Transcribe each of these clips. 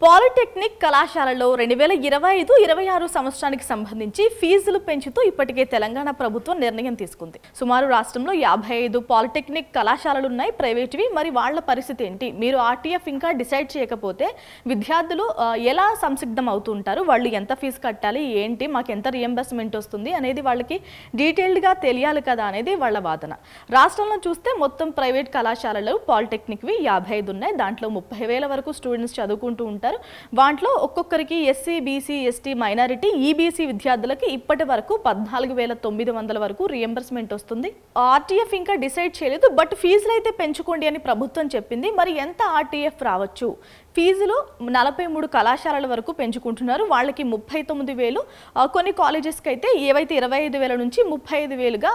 Polytechnic కళాశాలలో 2025-26 సంవత్సరానికి సంబంధించి ఫీజులు పెంచుతూ ఇప్పటికే తెలంగాణ ప్రభుత్వం నిర్ణయం తీసుకుంది. సుమారు రాష్ట్రంలో 55 పాలిటెక్నిక్ కళాశాలలు ఉన్నాయి, ప్రైవేట్వి. మరి వాళ్ళ పరిస్థితి ఏంటి? మీరు ఆర్టీఎఫ్ ఇంకా డిసైడ్ చేయకపోతే విద్యార్థులు ఎలా సంసిగ్ధం అవుతూ ఉంటారు? వాళ్ళు ఎంత ఫీజు కట్టాలి, ఏంటి, మాకు ఎంత రియంబర్స్మెంట్ వస్తుంది అనేది వాళ్ళకి డీటెయిల్డ్గా తెలియాలి కదా అనేది వాళ్ళ వాదన. రాష్ట్రంలో చూస్తే మొత్తం ప్రైవేట్ కళాశాలలు పాలిటెక్నిక్వి 55 ఉన్నాయి. దాంట్లో 30,000 వరకు స్టూడెంట్స్ చదువుకుంటూ ఉంటారు. వాంట్లో ఒక్కొక్కరికి SC, BC, ST, minority, EBC విద్యార్థులకి ఇప్పటి వరకు 14,900 వరకు రియంబర్స్మెంట్ వస్తుంది. ఆర్టీఎఫ్ ఇంకా డిసైడ్ చేయలేదు, బట్ ఫీజులు అయితే పెంచుకోండి అని ప్రభుత్వం చెప్పింది. మరి ఎంత ఆర్టీఎఫ్ రావచ్చు? ఫీజులు 43 కళాశాలల వరకు పెంచుకుంటున్నారు. వాళ్ళకి 39,000, కొన్ని కాలేజెస్కి అయితే ఏవైతే 25,000 నుంచి 35,000గా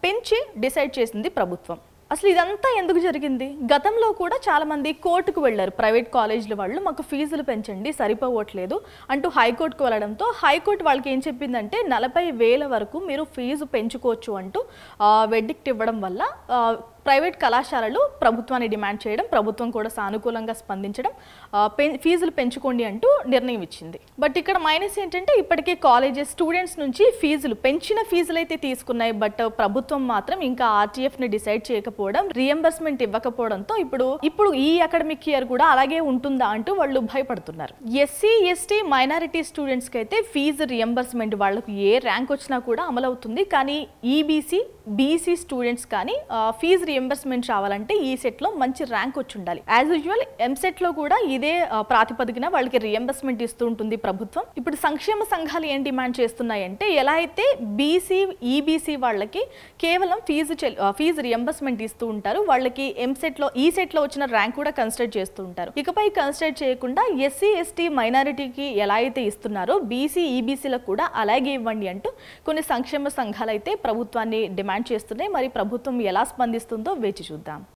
పెంచి డిసైడ్ చేసింది ప్రభుత్వం. అసలు ఇదంతా ఎందుకు జరిగింది? గతంలో కూడా చాలామంది కోర్టుకు వెళ్ళారు. ప్రైవేట్ కాలేజీల వాళ్ళు మాకు ఫీజులు పెంచండి, సరిపోవట్లేదు అంటూ హైకోర్టుకు వెళ్ళడంతో హైకోర్టు వాళ్ళకి ఏం చెప్పిందంటే 40,000 వరకు మీరు ఫీజు పెంచుకోవచ్చు అంటూ వెర్డిక్ట్ ఇవ్వడం వల్ల ప్రైవేట్ కళాశాలలు ప్రభుత్వాన్ని డిమాండ్ చేయడం, ప్రభుత్వం కూడా సానుకూలంగా స్పందించడం, ఫీజులు పెంచుకోండి అంటూ నిర్ణయం ఇచ్చింది. బట్ ఇక్కడ మైనస్ ఏంటంటే ఇప్పటికే కాలేజెస్ స్టూడెంట్స్ నుంచి పెంచిన ఫీజులు అయితే తీసుకున్నాయి. బట్ ప్రభుత్వం మాత్రం ఇంకా ఆర్టీఎఫ్ని డిసైడ్ చేయకపోవడం, రియంబర్స్మెంట్ ఇవ్వకపోవడంతో ఇప్పుడు ఈ అకాడమిక్ ఇయర్ కూడా అలాగే ఉంటుందా అంటూ వాళ్ళు భయపడుతున్నారు. ఎస్సీ, ఎస్టీ, మైనారిటీ స్టూడెంట్స్కి అయితే ఫీజు రియంబర్స్మెంట్ వాళ్ళకు ఏ ర్యాంక్ వచ్చినా కూడా అమలవుతుంది. కానీ ఈబీసీ, బీసీ స్టూడెంట్స్ కానీ ఫీజు రియంబర్స్మెంట్ రావాలంటే ఈ సెట్లో మంచి ర్యాంక్ వచ్చి ఉండాలి. యాజ్ యూజువల్ ఎంసెట్లో కూడా ఇదే ప్రాతిపదికన వాళ్ళకి రియంబర్స్మెంట్ ఇస్తూ ఉంటుంది ప్రభుత్వం. ఇప్పుడు సంక్షేమ సంఘాలు ఏం డిమాండ్ చేస్తున్నాయంటే ఎలా అయితే బీసీ, ఈబీసీ వాళ్ళకి కేవలం ఫీజు రియంబర్స్మెంట్ ఇస్తూ ఉంటారు, వాళ్ళకి ఈ సెట్లో వచ్చిన ర్యాంక్ కూడా కన్సిడర్ చేస్తూ ఉంటారు. ఇకపై కన్సిడర్ చేయకుండా ఎస్సీ, ఎస్టీ, మైనారిటీకి ఎలా అయితే ఇస్తున్నారో బీసీ, ఈబీసీలకు కూడా అలాగే ఇవ్వండి అంటూ కొన్ని సంక్షేమ సంఘాలు అయితే ప్రభుత్వాన్ని డిమాండ్ చేస్తున్నాయి. మరి ప్రభుత్వం ఎలా స్పందిస్తుందో వేచి చూద్దాం.